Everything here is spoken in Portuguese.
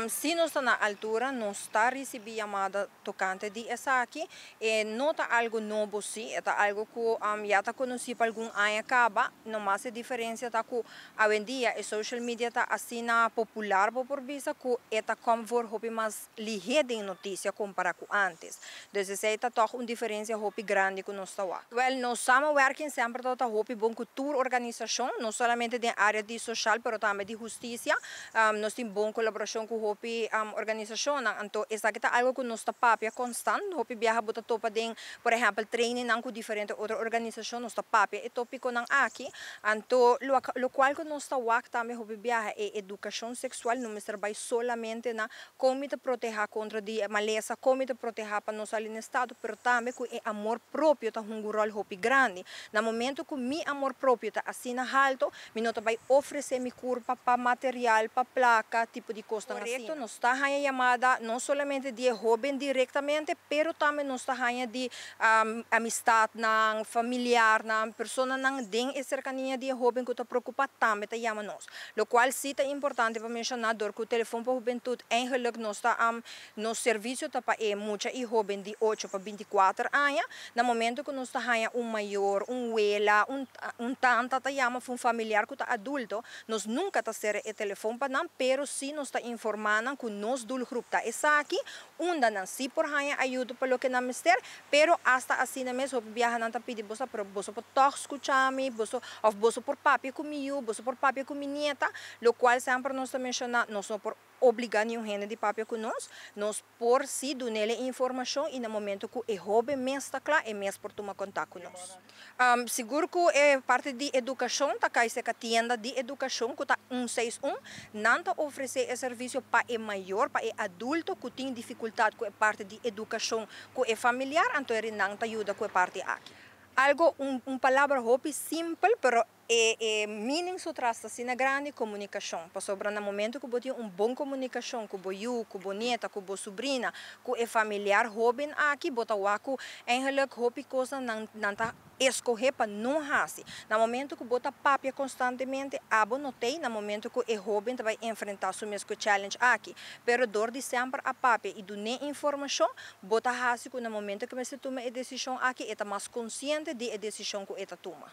Se não está na altura, não está recebendo chamada tocante de essa aqui, e não está algo novo, sim, é algo que já está conhecido por algum ano acaba, não mais a diferença está que hoje em dia a social media está assim popular por vista que está como for hobby mais ligeira em notícia comparado com antes. Então, essa está toch uma diferença hobby grande que nós está lá. Well, nós estamos working sempre toda hobby bom cultura organização, não somente na área de social, mas também de justiça. Nós temos boa colaboração com hobby organização, então essa aqui é algo que nós está papia constante, hobby viaja bota topa den, por exemplo, training com diferentes outras organizações, nós está papia e tópico não aqui, então lo qual que nós está work também hobby viaja é educação sexual, não trabalha solamente na como te proteger contra de maleza, como te proteger para nós ali no estado, mas também que é amor próprio tá um rol hobby grande. No momento que mi amor próprio tá assim na alto, mi não vai oferecer mi curva para material, para placa, tipo de coisa assim. Nós está ganhando chamada não somente de hobby diretamente, pero também nós está ganhando de amistade, na familiar, na pessoa não tem essa cercania de hobby que está preocupado também tá chama nós. Lo qual sim é importante para mencionar que o telefone para a juventude eigenlijk nós está nos serviço tá para muita e hobby de 8 para 24 anos. No momento que nós está ganhando maior, abuela, tanta tá chama um familiar que está adulto, nós nunca tá ser o telefone para não, pero sim nós está informando que nós do grupo tá essa aqui, onde não se por ganhar ajuda para o que não mister, pero hasta assim mesmo viajar não tá pedir você para você por toque escutar-me, você ou você por papi comigo, você por papi com minha nieta, lo qual sempre nós está mencionando, nós não por obrigar nenhum rende de papi conosco, nós por si do nele informação e no momento que o hobby mesmo está claro, é mesmo por tomar contato conosco. Seguro que é parte de educação, tá cá essa tienda de educação que está 161, não tá oferecer esse serviço para o maior, para o adulto que tem dificuldade com a parte de educação, com o familiar, então ele não tá ajuda com a parte aqui. Algo, palavra hobby simples, pero meaning so trasta assim na grande comunicação. Para sobrar no momento que você tem bom comunicação com o com a neta, com a sobrinha, com o familiar hobby aqui, bota o aku, eigenlijk hobby coisa não tá escorrer para não rasse. No momento que bota papia constantemente, abo notei, no momento que o hobby vai enfrentar o mesmo challenge aqui. Pero dor de sempre a papia e do nem informação, bota rasse que no momento que você toma a decisão aqui, está mais consciente de a decisão que você toma.